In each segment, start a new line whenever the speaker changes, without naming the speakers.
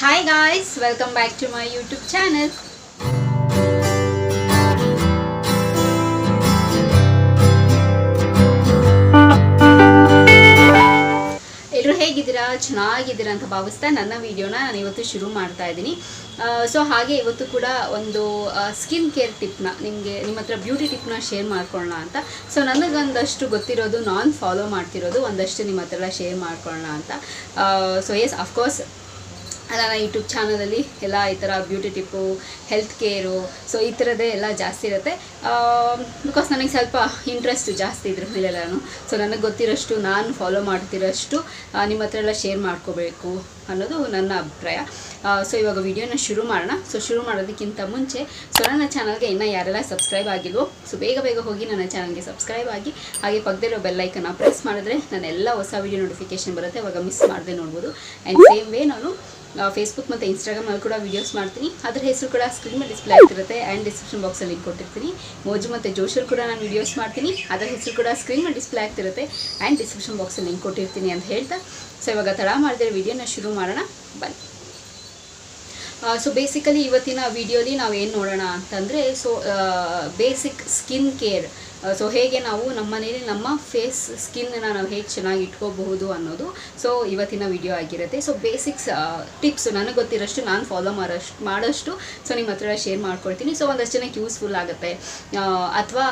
Hi guys, welcome back to my YouTube channel. ಎಲ್ಲರೂ ಹೇಗಿದ್ದೀರಾ? ಚೆನ್ನಾಗಿದ್ದೀರಾ ಅಂತ ಭಾವಿಸ್ತಾ ನನ್ನ ವಿಡಿಯೋನ ನಾನು ಇವತ್ತು ಶುರು ಮಾಡ್ತಾ ಇದ್ದೀನಿ. ಸೊ ಹಾಗೆ ಇವತ್ತು ಕೂಡ ಒಂದು ಸ್ಕಿನ್ ಕೇರ್ ಟಿಪ್ನ ನಿಮ್ಮ ಹತ್ರ ಬ್ಯೂಟಿ ಟಿಪ್ನ ಶೇರ್ ಮಾಡ್ಕೊಳ್ಳೋಣ ಅಂತ. ಸೊ ನನಗೊಂದಷ್ಟು ಗೊತ್ತಿರೋದು, ನಾನು ಫಾಲೋ ಮಾಡ್ತಿರೋದು ಒಂದಷ್ಟು ನಿಮ್ಮ ಹತ್ರ ಶೇರ್ ಮಾಡ್ಕೊಳ್ಳೋಣ ಅಂತ. ಸೊ ಎಸ್, ಅಫ್ಕೋರ್ಸ್ ನನ್ನ ಯೂಟ್ಯೂಬ್ ಚಾನಲಲ್ಲಿ ಎಲ್ಲ ಈ ಥರ beauty Tipu, health care, so ಈ ಥರದ್ದೇ ಎಲ್ಲ ಜಾಸ್ತಿ ಇರುತ್ತೆ. ಬಿಕಾಸ್ ನನಗೆ ಸ್ವಲ್ಪ ಇಂಟ್ರೆಸ್ಟ್ ಜಾಸ್ತಿ ಇದ್ರ ಮೇಲೆಲ್ಲೂ. ಸೊ ನನಗೆ ಗೊತ್ತಿರೋಷ್ಟು, ನಾನು ಫಾಲೋ ಮಾಡ್ತಿರೋಷ್ಟು ನಿಮ್ಮ ಹತ್ರ ಎಲ್ಲ ಶೇರ್ ಮಾಡ್ಕೋಬೇಕು ಅನ್ನೋದು ನನ್ನ ಅಭಿಪ್ರಾಯ. ಸೊ ಇವಾಗ ವಿಡಿಯೋನ ಶುರು ಮಾಡೋಣ. ಸೊ ಶುರು ಮಾಡೋದಕ್ಕಿಂತ ಮುಂಚೆ ನನ್ನ ಚಾನಲ್ಗೆ ಇನ್ನೂ ಯಾರೆಲ್ಲ ಸಬ್ಸ್ಕ್ರೈಬ್ ಆಗಿಲ್ವೋ, ಸೊ ಬೇಗ ಹೋಗಿ ನನ್ನ ಚಾನಲ್ಗೆ ಸಬ್ಸ್ಕ್ರೈಬ್ ಆಗಿ, ಹಾಗೆ ಪಕ್ಕದಲ್ಲಿರೋ ಬೆಲ್ಲೈಕನ್ನ ಪ್ರೆಸ್ ಮಾಡಿದ್ರೆ ನಾನು ಎಲ್ಲ ಹೊಸ ವಿಡಿಯೋ ನೋಟಿಫಿಕೇಷನ್ ಬರುತ್ತೆ, ಅವಾಗ ಮಿಸ್ ಮಾಡದೆ ನೋಡ್ಬೋದು. ಆ್ಯಂಡ್ ಸೇಮ್ ವೇ ನಾನು ಫೇಸ್ಬುಕ್ ಮತ್ತು ಇನ್ಸ್ಟಾಗ್ರಾಮಲ್ಲಿ ಕೂಡ ವೀಡಿಯೋಸ್ ಮಾಡ್ತೀನಿ. ಅದರ ಹೆಸರು ಕೂಡ ಸ್ಕ್ರೀನ್ ಮೇಲೆ ಡಿಸ್ಪ್ಲೇ ಆಗ್ತಿರುತ್ತೆ ಆ್ಯಂಡ್ ಡಿಸ್ಕ್ರಿಪ್ಷನ್ ಬಾಕ್ಸಲ್ಲಿ ಲಿಂಕ್ ಕೊಟ್ಟಿರ್ತೀನಿ. ಮೋಜು ಮತ್ತು ಜೋಶಲ್ಲಿ ಕೂಡ ನಾನು ವೀಡಿಯೋಸ್ ಮಾಡ್ತೀನಿ, ಅದರ ಹೆಸರು ಕೂಡ ಸ್ಕ್ರೀನ್ ಮೇಲೆ ಡಿಸ್ಪ್ಲೇ ಆಗ್ತಿರುತ್ತೆ ಆ್ಯಂಡ್ ಡಿಸ್ಕ್ರಿಪ್ಷನ್ ಬಾಕ್ಸಲ್ಲಿ ಲಿಂಕ್ ಕೊಟ್ಟಿರ್ತೀನಿ ಅಂತ ಹೇಳ್ತಾ, ಸೊ ಇವಾಗ ತಡ ಮಾಡಿದ್ರೆ ವಿಡಿಯೋನ ಶುರು ಮಾಡೋಣ ಬನ್ನಿ. ಸೊ ಬೇಸಿಕಲಿ ಇವತ್ತಿನ ವಿಡಿಯೋಲಿ ನಾವೇನು ನೋಡೋಣ ಅಂತಂದರೆ, so basic skin care. So ಹೇಗೆ ನಾವು ನಮ್ಮ ಮನೇಲಿ ನಮ್ಮ ಫೇಸ್ ಸ್ಕಿನ್ನನ್ನು ನಾವು ಹೇಗೆ ಚೆನ್ನಾಗಿ ಇಟ್ಕೋಬಹುದು ಅನ್ನೋದು ಸೊ ಇವತ್ತಿನ ವಿಡಿಯೋ ಆಗಿರುತ್ತೆ. ಸೊ ಬೇಸಿಕ್ಸ್ ಟಿಪ್ಸ್ ನನಗೆ ಗೊತ್ತಿರೋಷ್ಟು, ನಾನು ಫಾಲೋ ಮಾಡೋಷ್ಟು ಸೊ ನಿಮ್ಮ ಹತ್ರ ಶೇರ್ ಮಾಡ್ಕೊಳ್ತೀನಿ. ಸೊ ಒಂದಷ್ಟು ಜನಕ್ಕೆ ಯೂಸ್ಫುಲ್ ಆಗುತ್ತೆ, ಅಥವಾ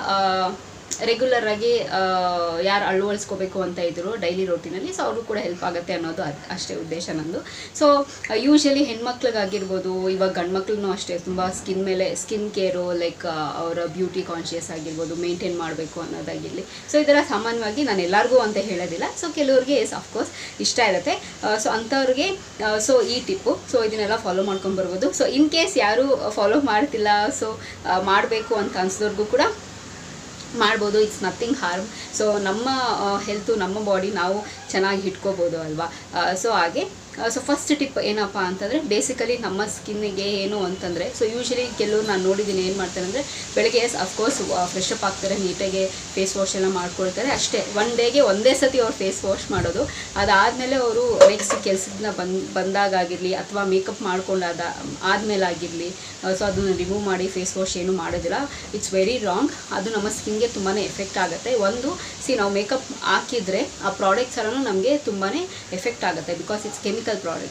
ರೆಗ್ಯುಲರಾಗಿ ಯಾರು ಅಳವಡಿಸ್ಕೋಬೇಕು ಅಂತ ಇದ್ರು ಡೈಲಿ ರೋಟಿನಲ್ಲಿ, ಸೊ ಅವ್ರಿಗೂ ಕೂಡ ಹೆಲ್ಪ್ ಆಗುತ್ತೆ ಅನ್ನೋದು ಅಷ್ಟೇ ಉದ್ದೇಶ ನಂದು. ಸೊ ಯೂಶ್ವಲಿ ಹೆಣ್ಮಕ್ಳಿಗಾಗಿರ್ಬೋದು, ಇವಾಗ ಗಂಡು ಮಕ್ಳೂ ಅಷ್ಟೇ ತುಂಬ ಸ್ಕಿನ್ ಕೇರು, ಲೈಕ್ ಅವರ ಬ್ಯೂಟಿ ಕಾನ್ಷಿಯಸ್ ಆಗಿರ್ಬೋದು, ಮೇಂಟೈನ್ ಮಾಡಬೇಕು ಅನ್ನೋದಾಗಿರಲಿ. ಸೊ ಇದರ ಸಾಮಾನ್ಯವಾಗಿ ನಾನು ಎಲ್ಲರಿಗೂ ಅಂತ ಹೇಳೋದಿಲ್ಲ. ಸೊ ಕೆಲವ್ರಿಗೆ ಅಫ್ಕೋರ್ಸ್ ಇಷ್ಟ ಇರುತ್ತೆ. ಸೊ ಅಂಥವ್ರಿಗೆ ಸೊ ಈ ಟಿಪ್ಪು, ಸೊ ಇದನ್ನೆಲ್ಲ ಫಾಲೋ ಮಾಡ್ಕೊಂಡು ಬರ್ಬೋದು. ಸೊ ಇನ್ ಕೇಸ್ ಯಾರು ಫಾಲೋ ಮಾಡ್ತಿಲ್ಲ, ಸೊ ಮಾಡಬೇಕು ಅಂತ ಅನ್ಸಿದವ್ರಿಗೂ ಕೂಡ ಮಾಡ್ಬೋದು. It's nothing harm. ಸೊ ನಮ್ಮ ಹೆಲ್ತು, ನಮ್ಮ ಬಾಡಿ ನಾವು ಚೆನ್ನಾಗಿ ಇಟ್ಕೋಬೋದು ಅಲ್ವಾ. ಸೊ ಹಾಗೆ ಸೊ ಫಸ್ಟ್ ಟಿಪ್ ಏನಪ್ಪ ಅಂತಂದರೆ, ಬೇಸಿಕಲಿ ನಮ್ಮ ಸ್ಕಿನ್ನಿಗೆ ಏನು ಅಂತಂದರೆ, ಸೊ ಯೂಶ್ವಲಿ ಕೆಲವರು ನಾನು ನೋಡಿದ್ದೀನಿ ಏನು ಮಾಡ್ತಾರೆ ಅಂದರೆ, ಬೆಳಗ್ಗೆ ಅಫ್ಕೋರ್ಸ್ ಫ್ರೆಶ್ ಅಪ್ ಆಗ್ತಾರೆ, ನೀಟಾಗಿ ಫೇಸ್ ವಾಶ್ ಎಲ್ಲ ಮಾಡ್ಕೊಳ್ತಾರೆ, ಅಷ್ಟೇ ಒನ್ ಡೇಗೆ ಒಂದೇ ಸತಿ ಅವ್ರು ಫೇಸ್ ವಾಶ್ ಮಾಡೋದು. ಅದಾದಮೇಲೆ ಅವರು ನೆಕ್ಸ್ಟ್ ಕೆಲಸದಿಂದ ಬಂದಾಗಿರಲಿ ಅಥವಾ ಮೇಕಪ್ ಮಾಡ್ಕೊಂಡಾದ ಆದಮೇಲೆ ಆಗಿರಲಿ, ಸೊ ಅದನ್ನು ರಿಮೂವ್ ಮಾಡಿ ಫೇಸ್ ವಾಶ್ ಏನು ಮಾಡೋದಿಲ್ಲ. It's very wrong. ಅದು ನಮ್ಮ ಸ್ಕಿನ್ಗೆ ತುಂಬಾ ಎಫೆಕ್ಟ್ ಆಗುತ್ತೆ. ನಾವು ಮೇಕಪ್ ಹಾಕಿದರೆ ಆ ಪ್ರಾಡಕ್ಟ್ಸ್ ಎಲ್ಲ ನಮಗೆ ತುಂಬಾ ಎಫೆಕ್ಟ್ ಆಗುತ್ತೆ, ಬಿಕಾಸ್ ಇಟ್ಸ್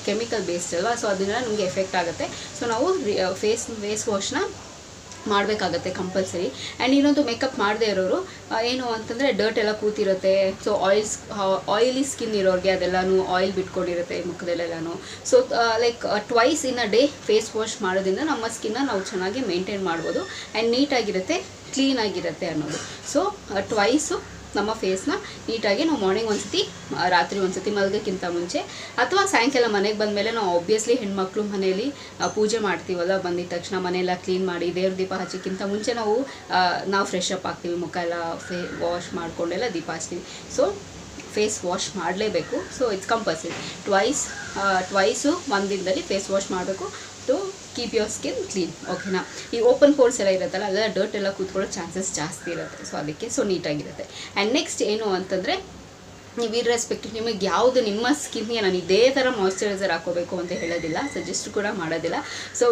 ಕೆಮಿಕಲ್ ಬೇಸ್ಡ್ ಅಲ್ವಾ. ಸೊ ಅದನ್ನೆಲ್ಲ ನಮಗೆ ಎಫೆಕ್ಟ್ ಆಗುತ್ತೆ. ಸೊ ನಾವು ಫೇಸ್ ವಾಶ್ನ ಮಾಡಬೇಕಾಗತ್ತೆ ಕಂಪಲ್ಸರಿ. ಆ್ಯಂಡ್ ಇನ್ನೊಂದು, ಮೇಕಪ್ ಮಾಡದೇ ಇರೋರು ಏನು ಅಂತಂದರೆ, ಡರ್ಟ್ ಎಲ್ಲ ಕೂತಿರುತ್ತೆ. ಸೊ ಆಯಿಲಿ ಸ್ಕಿನ್ ಇರೋರಿಗೆ ಅದೆಲ್ಲನೂ ಆಯಿಲ್ ಬಿಟ್ಕೊಂಡಿರುತ್ತೆ ಮುಖದಲ್ಲೆಲ್ಲನೂ. So like twice in a day face wash ಮಾಡೋದ್ರಿಂದ ನಮ್ಮ ಸ್ಕಿನ್ನ ನಾವು ಚೆನ್ನಾಗಿ ಮೇಂಟೈನ್ ಮಾಡ್ಬೋದು ಆ್ಯಂಡ್ ನೀಟಾಗಿರುತ್ತೆ, ಕ್ಲೀನಾಗಿರುತ್ತೆ ಅನ್ನೋದು. ಸೊ ಟ್ವೈಸು ನಮ್ಮ ಫೇಸ್ನ ನೀಟಾಗಿ ನಾವು ಮಾರ್ನಿಂಗ್ ಒಂದ್ಸತಿ, ರಾತ್ರಿ ಒಂದ್ಸತಿ ಮಲಗೋಕ್ಕಿಂತ ಮುಂಚೆ, ಅಥವಾ ಸಾಯಂಕಾಲ ಮನೆಗೆ ಬಂದಮೇಲೆ ನಾವು ಆಬ್ವಿಯಸ್ಲಿ ಹೆಣ್ಮಕ್ಳು ಮನೆಯಲ್ಲಿ ಪೂಜೆ ಮಾಡ್ತೀವಲ್ಲ, ಬಂದಿದ ತಕ್ಷಣ ಮನೆಯೆಲ್ಲ ಕ್ಲೀನ್ ಮಾಡಿ ದೇವ್ರ ದೀಪ ಹಚ್ಚೋಕ್ಕಿಂತ ಮುಂಚೆ ನಾವು ಫ್ರೆಶ್ ಅಪ್ ಆಗ್ತೀವಿ, ಮುಖ ಎಲ್ಲ ವಾಶ್ ಮಾಡಿಕೊಂಡೆಲ್ಲ ದೀಪ ಹಚ್ತೀವಿ. ಸೊ ಫೇಸ್ ವಾಶ್ ಮಾಡಲೇಬೇಕು. So it's compulsory. ಟ್ವೈಸು ಒಂದು ದಿನದಲ್ಲಿ ಫೇಸ್ ವಾಶ್ ಮಾಡಬೇಕು to keep your skin clean. ಓಕೆನಾ. ಈ ಓಪನ್ ಪೋರ್ಸ್ ಎಲ್ಲ ಇರುತ್ತಲ್ಲ, ಅದೆಲ್ಲ ಡರ್ಟ್ ಎಲ್ಲ ಕೂತ್ಕೊಳ್ಳೋ ಚಾನ್ಸಸ್ ಜಾಸ್ತಿ ಇರುತ್ತೆ. ಸೊ ಅದಕ್ಕೆ ನೀಟಾಗಿರುತ್ತೆ. ಆ್ಯಂಡ್ ನೆಕ್ಸ್ಟ್ ಏನು ಅಂತಂದರೆ, ನೀವು ಇರ್ರೆಸ್ಪೆಕ್ಟಿವ್ ನಿಮಗೆ ಯಾವುದು ನಿಮ್ಮ ಸ್ಕಿನ್ಗೆ, ನಾನು ಇದೇ ಥರ ಮಾಯ್ಶ್ಚರೈಸರ್ ಹಾಕೋಬೇಕು ಅಂತ ಹೇಳೋದಿಲ್ಲ, ಸಜೆಸ್ಟ್ ಕೂಡ ಮಾಡೋದಿಲ್ಲ. ಸೊ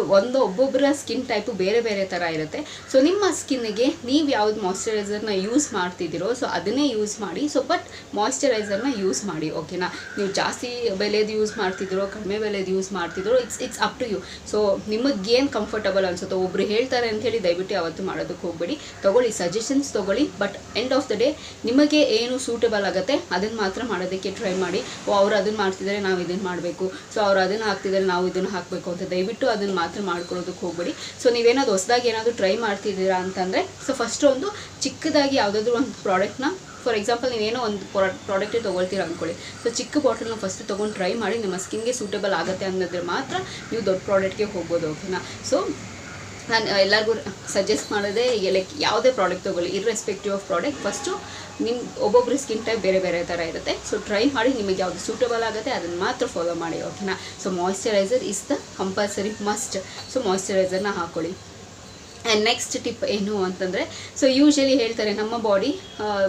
ಒಬ್ಬೊಬ್ಬರ ಸ್ಕಿನ್ ಟೈಪು ಬೇರೆ ಬೇರೆ ಥರ ಇರುತ್ತೆ. ಸೊ ನಿಮ್ಮ ಸ್ಕಿನ್ನಿಗೆ ನೀವು ಯಾವ್ದು ಮಾಯ್ಶ್ಚರೈಸರ್ನ ಯೂಸ್ ಮಾಡ್ತಿದ್ದೀರೋ ಸೊ ಅದನ್ನೇ ಯೂಸ್ ಮಾಡಿ. ಸೊ ಬಟ್ ಮಾಯ್ಶ್ಚರೈಸರ್ನ ಯೂಸ್ ಮಾಡಿ. ಓಕೆನಾ. ನೀವು ಜಾಸ್ತಿ ಬೆಲೆದು ಯೂಸ್ ಮಾಡ್ತಿದ್ದೀರೋ, ಕಡಿಮೆ ಬೆಲೆದು ಯೂಸ್ ಮಾಡ್ತಿದ್ದೀರೋ, it's up to you. So ನಿಮಗೇನು ಕಂಫರ್ಟಬಲ್ ಅನಿಸುತ್ತೋ, ಒಬ್ರು ಹೇಳ್ತಾರೆ ಅಂಥೇಳಿ ದಯವಿಟ್ಟು ಯಾವತ್ತೂ ಮಾಡೋದಕ್ಕೆ ಹೋಗಬೇಡಿ. ತೊಗೊಳ್ಳಿ, ಸಜೆಷನ್ಸ್ ತೊಗೊಳ್ಳಿ, but end of the day ನಿಮಗೆ ಏನು ಸೂಟಬಲ್ ಆಗುತ್ತೆ ಅದನ್ನು ಮಾತ್ರ ಮಾಡೋದಕ್ಕೆ ಟ್ರೈ ಮಾಡಿ. ಅವ್ರು ಅದನ್ನು ಮಾಡ್ತಿದ್ದಾರೆ, ನಾವು ಇದನ್ನು ಮಾಡಬೇಕು, ಸೊ ಅವ್ರು ಅದನ್ನು ಹಾಕ್ತಿದ್ದಾರೆ, ನಾವು ಇದನ್ನು ಹಾಕಬೇಕು ಅಂತ ದಯವಿಟ್ಟು ಅದನ್ನು ಮಾತ್ರ ಮಾಡ್ಕೊಳ್ಳೋದಕ್ಕೆ ಹೋಗಬೇಡಿ. ಸೊ ನೀವೇನಾದ್ರು ಹೊಸದಾಗಿ ಏನಾದರೂ ಟ್ರೈ ಮಾಡ್ತಿದ್ದೀರಾ ಅಂತಂದರೆ, ಸೊ ಫಸ್ಟು ಒಂದು ಚಿಕ್ಕದಾಗಿ ಯಾವುದಾದ್ರೂ ಒಂದು ಪ್ರಾಡಕ್ಟ್ನ, ಫಾರ್ ಎಕ್ಸಾಂಪಲ್ ನೀವೇನೋ ಒಂದು ಪ್ರಾಡಕ್ಟೇ ತೊಗೊಳ್ತೀರ ಅಂದ್ಕೊಳ್ಳಿ. ಸೊ ಚಿಕ್ಕ ಬಾಟಲ್ನ ಫಸ್ಟ್ ತೊಗೊಂಡು ಟ್ರೈ ಮಾಡಿ, ನಿಮ್ಮ ಸ್ಕಿನ್ಗೆ ಸೂಟಬಲ್ ಆಗುತ್ತೆ ಅನ್ನೋದ್ರೆ ಮಾತ್ರ ನೀವು ದೊಡ್ಡ ಪ್ರಾಡಕ್ಟ್ಗೆ ಹೋಗ್ಬೋದು. ಓಕೆನಾ. ಸೊ ನಾನು ಎಲ್ಲರಿಗೂ ಸಜೆಸ್ಟ್ ಮಾಡೋದೇ, ಲೈಕ್ ಯಾವುದೇ ಪ್ರಾಡಕ್ಟ್ ತೊಗೊಳ್ಳಿ, ಇರ್ರೆಸ್ಪೆಕ್ಟಿವ್ ಆಫ್ ಪ್ರಾಡಕ್ಟ್, ಫಸ್ಟು ಒಬ್ಬೊಬ್ಬರು ಸ್ಕಿನ್ ಟೈಪ್ ಬೇರೆ ಬೇರೆ ಥರ ಇರುತ್ತೆ. ಸೊ ಟ್ರೈ ಮಾಡಿ, ನಿಮಗೆ ಯಾವುದು ಸೂಟಬಲ್ ಆಗುತ್ತೆ ಅದನ್ನು ಮಾತ್ರ ಫಾಲೋ ಮಾಡಿ. ಓಕೆನಾ. So moisturiser is the compulsory must. So ಮಾಯ್ಶ್ಚರೈಸರ್ನ ಹಾಕ್ಕೊಳ್ಳಿ. ಆ್ಯಂಡ್ ನೆಕ್ಸ್ಟ್ ಟಿಪ್ ಏನು ಅಂತಂದರೆ, ಸೊ ಯೂಶ್ವಲಿ ಹೇಳ್ತಾರೆ ನಮ್ಮ ಬಾಡಿ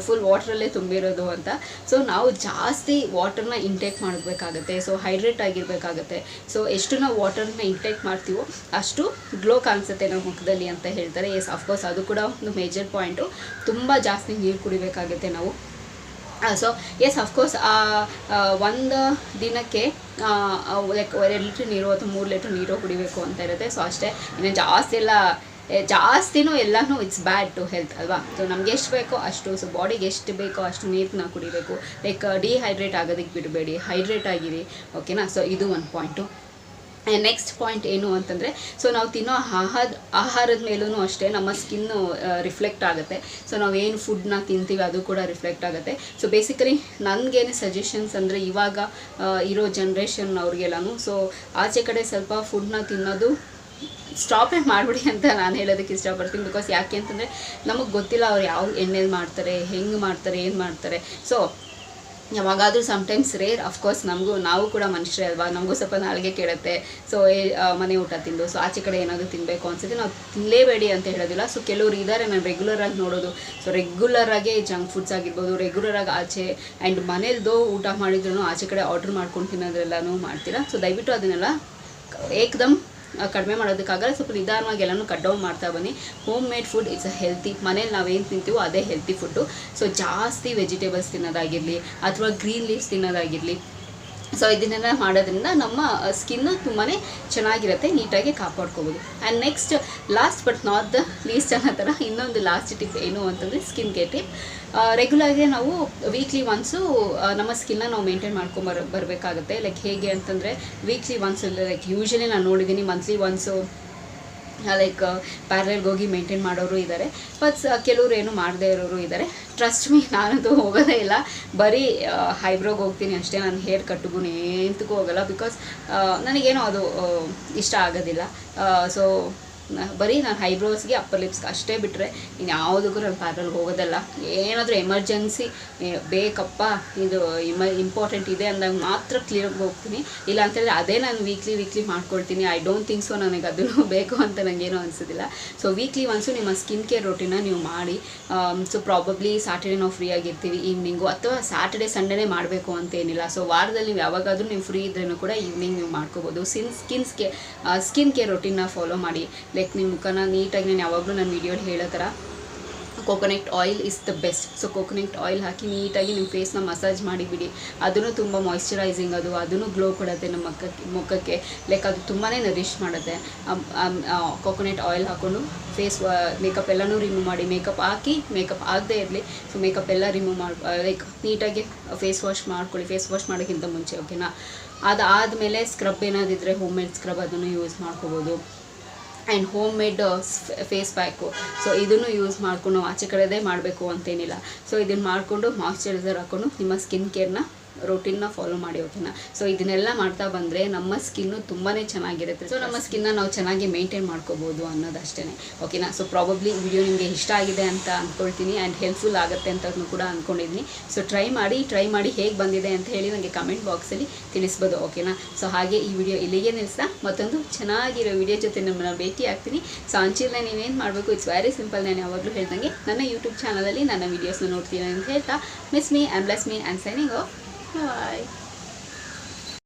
ಫುಲ್ ವಾಟ್ರಲ್ಲೇ ತುಂಬಿರೋದು ಅಂತ. ಸೊ ನಾವು ಜಾಸ್ತಿ ವಾಟರ್ನ ಇಂಟೇಕ್ ಮಾಡಬೇಕಾಗತ್ತೆ, ಸೊ ಹೈಡ್ರೇಟ್ ಆಗಿರಬೇಕಾಗತ್ತೆ. ಸೊ ಎಷ್ಟು ನಾವು ವಾಟರ್ನ ಇಂಟೇಕ್ ಮಾಡ್ತೀವೋ ಅಷ್ಟು ಗ್ಲೋ ಕಾಣಿಸುತ್ತೆ ನಮ್ಮ ಮುಖದಲ್ಲಿ ಅಂತ ಹೇಳ್ತಾರೆ. ಎಸ್, ಅಫ್ಕೋರ್ಸ್ ಅದು ಕೂಡ ಒಂದು ಮೇಜರ್ ಪಾಯಿಂಟು. ತುಂಬ ಜಾಸ್ತಿ ನೀರು ಕುಡಿಬೇಕಾಗುತ್ತೆ ನಾವು. ಸೊ ಎಸ್, ಅಫ್ಕೋರ್ಸ್ ಒಂದು ದಿನಕ್ಕೆ ಲೈಕ್ 2 ಲೀಟ್ರ್ ನೀರು ಅಥವಾ 3 ಲೀಟ್ರ್ ನೀರು ಕುಡಿಬೇಕು ಅಂತ ಇರುತ್ತೆ. ಸೊ ಅಷ್ಟೇ, ಇನ್ನು ಜಾಸ್ತಿನೂ ಎಲ್ಲನೂ ಇಟ್ಸ್ ಬ್ಯಾಡ್ ಟು ಹೆಲ್ತ್ ಅಲ್ವಾ. ಸೊ ನಮ್ಗೆ ಎಷ್ಟು ಬೇಕೋ ಅಷ್ಟು, ಸೊ ಬಾಡಿಗೆ ಎಷ್ಟು ಬೇಕೋ ಅಷ್ಟು ನೀರನ್ನ ಕುಡಿಬೇಕು. ಲೈಕ್ ಡಿಹೈಡ್ರೇಟ್ ಆಗೋದಕ್ಕೆ ಬಿಡಬೇಡಿ, ಹೈಡ್ರೇಟ್ ಆಗಿರಿ, ಓಕೆನಾ. ಸೊ ಇದು ಒಂದು ಪಾಯಿಂಟು. ನೆಕ್ಸ್ಟ್ ಪಾಯಿಂಟ್ ಏನು ಅಂತಂದರೆ, ಸೊ ನಾವು ತಿನ್ನೋ ಆಹಾರದ ಮೇಲೂ ಅಷ್ಟೇ ನಮ್ಮ ಸ್ಕಿನ್ನು ರಿಫ್ಲೆಕ್ಟ್ ಆಗುತ್ತೆ. ಸೊ ನಾವೇನು ಫುಡ್ನ ತಿಂತೀವಿ ಅದು ಕೂಡ ರಿಫ್ಲೆಕ್ಟ್ ಆಗುತ್ತೆ. ಸೊ ಬೇಸಿಕಲಿ ನನಗೇನು ಸಜೆಷನ್ಸ್ ಅಂದರೆ, ಇವಾಗ ಇರೋ ಜನ್ರೇಷನ್ ಅವ್ರಿಗೆಲ್ಲನೂ ಸೊ ಆಚೆ ಕಡೆ ಸ್ವಲ್ಪ ಫುಡ್ನ ತಿನ್ನೋದು ಸ್ಟಾಪೇ ಮಾಡಿಬಿಡಿ ಅಂತ ನಾನು ಹೇಳೋದಕ್ಕೆ ಇಷ್ಟಪಡ್ತೀನಿ. ಬಿಕಾಸ್ ಯಾಕೆ ಅಂತಂದರೆ ನಮಗೆ ಗೊತ್ತಿಲ್ಲ ಅವ್ರು ಯಾವ ಎಣ್ಣೆಲಿ ಮಾಡ್ತಾರೆ, ಹೆಂಗೆ ಮಾಡ್ತಾರೆ, ಏನು ಮಾಡ್ತಾರೆ. ಸೊ ಯಾವಾಗಾದರೂ ಸಮ್ಟೈಮ್ಸ್ ರೇರ್, ಅಫ್ಕೋರ್ಸ್ ನಾವು ಕೂಡ ಮನುಷ್ಯರೇ ಅಲ್ವಾ, ನಮಗೂ ಸ್ವಲ್ಪ ನಾಳೆಗೆ ಕೇಳುತ್ತೆ. ಸೊ ಮನೆ ಊಟ ತಿಂದು ಸೊ ಆಚೆ ಕಡೆ ಏನಾದರೂ ತಿನ್ನಬೇಕು ಅನ್ಸುತ್ತೆ, ನಾವು ತಿನ್ನಲೇಬೇಡಿ ಅಂತ ಹೇಳೋದಿಲ್ಲ. ಸೊ ಕೆಲವರು ಇದ್ದಾರೆ ನಾನು ರೆಗ್ಯುಲರಾಗಿ ನೋಡೋದು, ಸೊ ರೆಗ್ಯುಲರಾಗಿ ಜಂಕ್ ಫುಡ್ಸ್ ಆಗಿರ್ಬೋದು, ರೆಗ್ಯುಲರಾಗಿ ಆಚೆ ಆ್ಯಂಡ್ ಮನೇಲಿದೋ ಊಟ ಮಾಡಿದ್ರು ಆಚೆ ಕಡೆ ಆರ್ಡ್ರ್ ಮಾಡ್ಕೊಂಡು ತಿನ್ನೋದ್ರೆಲ್ಲನೂ ಮಾಡ್ತೀರಾ. ಸೊ ದಯವಿಟ್ಟು ಅದನ್ನೆಲ್ಲ ಏಕದಮ್ ಕಡಿಮೆ ಮಾಡೋದಕ್ಕಾಗಲ್ಲ. ಸ್ವಲ್ಪ ನಿಧಾನವಾಗಿ ಎಲ್ಲನೂ ಕಟ್ ಡೌನ್ ಮಾಡ್ತಾ ಬನ್ನಿ. Home made food it's a healthy. ಮನೇಲಿ ನಾವೇನು ತಿಂತೀವೋ ಅದೇ ಹೆಲ್ತಿ ಫುಡ್ಡು. ಸೊ ಜಾಸ್ತಿ ವೆಜಿಟೇಬಲ್ಸ್ ತಿನ್ನೋದಾಗಿರಲಿ ಅಥವಾ ಗ್ರೀನ್ ಲೀವ್ಸ್ ತಿನ್ನೋದಾಗಿರಲಿ, ಸೊ ಇದನ್ನೆಲ್ಲ ಮಾಡೋದ್ರಿಂದ ನಮ್ಮ ಸ್ಕಿನ್ನು ತುಂಬಾ ಚೆನ್ನಾಗಿರುತ್ತೆ, ನೀಟಾಗಿ ಕಾಪಾಡ್ಕೋಬೋದು. And next last but not the least ಅನ್ನೋ ಥರ ಇನ್ನೊಂದು ಲಾಸ್ಟ್ ಟಿಪ್ ಏನು ಅಂತಂದರೆ ಸ್ಕಿನ್ ಕೇರ್ ಟಿಪ್. ರೆಗ್ಯುಲರ್ಗೆ ನಾವು ವೀಕ್ಲಿ ಒನ್ಸು ನಮ್ಮ ಸ್ಕಿನ್ನ ನಾವು ಮೇಂಟೈನ್ ಬರಬೇಕಾಗುತ್ತೆ. ಲೈಕ್ ಹೇಗೆ ಅಂತಂದರೆ ವೀಕ್ಲಿ ಒನ್ಸ್, ಲೈಕ್ ಯೂಶ್ವಲಿ ನಾನು ನೋಡಿದ್ದೀನಿ ಮಂತ್ಲಿ ಒನ್ಸು ಲೈಕ್ ಪ್ಯಾರಲಲ್ಗೆ ಹೋಗಿ ಮೇಂಟೈನ್ ಮಾಡೋರು ಇದ್ದಾರೆ, ಬಟ್ ಕೆಲವರು ಏನು ಮಾಡದೇ ಇರೋರು ಇದ್ದಾರೆ. ಟ್ರಸ್ಟ್ ಮೀ, ನಾನಂತೂ ಹೋಗೋದೇ ಇಲ್ಲ, ಬರೀ ಹೈಬ್ರೋಗೆ ಹೋಗ್ತೀನಿ ಅಷ್ಟೇ. ನಾನು ಹೇರ್ ಕಟ್ಟಿಗೂ ಎಂತಕ್ಕೂ ಹೋಗಲ್ಲ, ಬಿಕಾಸ್ ನನಗೇನೋ ಅದು ಇಷ್ಟ ಆಗೋದಿಲ್ಲ. ಸೊ ಬರೀ ನಾನು ಹೈಬ್ರೋಸ್ಗೆ ಅಪ್ಪರ್ ಲಿಪ್ಸ್ಗೆ ಅಷ್ಟೇ ಬಿಟ್ಟರೆ ಇನ್ನು ಯಾವುದಕ್ಕೂ ನಾನು ಪಾರ್ಲರ್ಗೆ ಹೋಗೋದಲ್ಲ. ಏನಾದರೂ ಎಮರ್ಜೆನ್ಸಿ ಬೇಕಪ್ಪ, ಇದು ಇಂಪಾರ್ಟೆಂಟ್ ಇದೆ ಅಂದಾಗ ಮಾತ್ರ ಕ್ಲಿಯರ್ಗೆ ಹೋಗ್ತೀನಿ. ಇಲ್ಲ ಅಂತಂದರೆ ಅದೇ ನಾನು ವೀಕ್ಲಿ ಮಾಡ್ಕೊಳ್ತೀನಿ. ಐ ಡೋಂಟ್ ಥಿಂಕ್ ಸೊ ನನಗೆ ಅದನ್ನು ಬೇಕು ಅಂತ ನನಗೇನೂ ಅನಿಸೋದಿಲ್ಲ. ಸೊ ವೀಕ್ಲಿ ಒನ್ಸು ನಿಮ್ಮ ಸ್ಕಿನ್ ಕೇರ್ ರೊಟೀನ ನೀವು ಮಾಡಿ. ಸೊ ಪ್ರಾಬಬ್ಲಿ ಸ್ಯಾಟರ್ಡೇ ನಾವು ಫ್ರೀ ಆಗಿರ್ತೀವಿ ಈವ್ನಿಂಗು, ಅಥವಾ ಸ್ಯಾಟರ್ಡೇ ಸಂಡೇನೇ ಮಾಡಬೇಕು ಅಂತೇನಿಲ್ಲ. ಸೊ ವಾರದಲ್ಲಿ ನೀವು ಯಾವಾಗಾದರೂ ನೀವು ಫ್ರೀ ಇದ್ರೂ ಕೂಡ ಈವ್ನಿಂಗ್ ನೀವು ಮಾಡ್ಕೋಬೋದು. ಸ್ಕಿನ್ ಕೇರ್ ರೊಟೀನ ಫಾಲೋ ಮಾಡಿ. ಲೈಕ್ ನಿಮ್ಮ ಮುಖನ ನೀಟಾಗಿ, ನಾನು ಯಾವಾಗಲೂ ನನ್ನ ವೀಡಿಯೋಲಿ ಹೇಳೋ ಥರ coconut oil is the best. So coconut oil ಹಾಕಿ ನೀಟಾಗಿ ನಿಮ್ಮ ಫೇಸ್ನ ಮಸಾಜ್ ಮಾಡಿಬಿಡಿ. ಅದೂ ತುಂಬ ಮಾಯ್ಶ್ಚರೈಸಿಂಗ್, ಅದೂ ಗ್ಲೋ ಕೊಡುತ್ತೆ ನಮ್ಮ ಮುಖಕ್ಕೆ. ಲೈಕ್ ಅದು ತುಂಬಾ ನರಿಶ್ ಮಾಡುತ್ತೆ. ಕೋಕೋನಟ್ ಆಯಿಲ್ ಹಾಕ್ಕೊಂಡು ಫೇಸ್ ಮೇಕಪ್ ಎಲ್ಲನೂ ರಿಮೂವ್ ಮಾಡಿ, ಮೇಕಪ್ ಹಾಕಿ ಮೇಕಪ್ ಆಗದೇ ಇರಲಿ, ಸೊ ಮೇಕಪ್ ಎಲ್ಲ ರಿಮೂವ್ ಮಾಡಿ ಲೈಕ್ ನೀಟಾಗಿ ಫೇಸ್ ವಾಶ್ ಮಾಡ್ಕೊಳ್ಳಿ. ಫೇಸ್ ವಾಶ್ ಮಾಡೋಕ್ಕಿಂತ ಮುಂಚೆ, ಓಕೆನಾ. ಅದಾದಮೇಲೆ ಸ್ಕ್ರಬ್ ಏನಾದಿದ್ದರೆ ಹೋಮ್ ಮೇಡ್ ಸ್ಕ್ರಬ್ ಅದನ್ನು ಯೂಸ್ ಮಾಡ್ಕೋಬೋದು. And home made face pack, so ಇದನ್ನು ಯೂಸ್ ಮಾಡಿಕೊಂಡು ಆಚೆ ಕಡೆದೇ ಮಾಡಬೇಕು ಅಂತೇನಿಲ್ಲ. ಸೊ ಇದನ್ನು ಮಾಡಿಕೊಂಡು ಮಾಯ್ಶ್ಚರೈಸರ್ ಹಾಕ್ಕೊಂಡು ನಿಮ್ಮ ಸ್ಕಿನ್ ಕೇರ್ನ ರೂಟೀನ್ನ ಫಾಲೋ ಮಾಡಿ, ಓಕೆನಾ. ಸೊ ಇದನ್ನೆಲ್ಲ ಮಾಡ್ತಾ ಬಂದರೆ ನಮ್ಮ ಸ್ಕಿನ್ನು ತುಂಬಾ ಚೆನ್ನಾಗಿರುತ್ತೆ. ಸೊ ನಮ್ಮ ಸ್ಕಿನ್ನ ನಾವು ಚೆನ್ನಾಗಿ ಮೇಂಟೈನ್ ಮಾಡ್ಕೋಬೋದು ಅನ್ನೋದಷ್ಟೇ, ಓಕೆನಾ. ಸೊ ಪ್ರಾಬಬ್ಲಿ ವಿಡಿಯೋ ನಿಮಗೆ ಇಷ್ಟ ಆಗಿದೆ ಅಂತ ಅಂದ್ಕೊಳ್ತೀನಿ, ಆ್ಯಂಡ್ ಹೆಲ್ಪ್ಫುಲ್ ಆಗುತ್ತೆ ಅಂತಲೂ ಕೂಡ ಅಂದ್ಕೊಂಡಿದ್ದೀನಿ. ಸೊ ಟ್ರೈ ಮಾಡಿ ಹೇಗೆ ಬಂದಿದೆ ಅಂತ ಹೇಳಿ ನನಗೆ ಕಮೆಂಟ್ ಬಾಕ್ಸಲ್ಲಿ ತಿಳಿಸ್ಬೋದು, ಓಕೆನಾ. ಸೊ ಹಾಗೆ ಈ ವಿಡಿಯೋ ಇಲ್ಲಿಗೆ ನಿಲ್ಲಿಸ್ತಾ ಮತ್ತೊಂದು ಚೆನ್ನಾಗಿರೋ ವಿಡಿಯೋ ಜೊತೆ ನಮ್ಮನ್ನು ಭೇಟಿ ಆಗ್ತೀನಿ. ಸೊ ಅಂಚಿಲ್ನ ನೀವೇನು ಮಾಡಬೇಕು, ಇಟ್ಸ್ ವೆರಿ ಸಿಂಪಲ್. ನಾನು ಯಾವಾಗಲೂ ಹೇಳ್ದಂಗೆ ನನ್ನ ಯೂಟ್ಯೂಬ್ ಚಾನಲಲ್ಲಿ ನನ್ನ ವೀಡಿಯೋಸ್ನ ನೋಡ್ತೀನಿ ಅಂತ ಹೇಳ್ತಾ, miss me and bless me and signing off. Bye.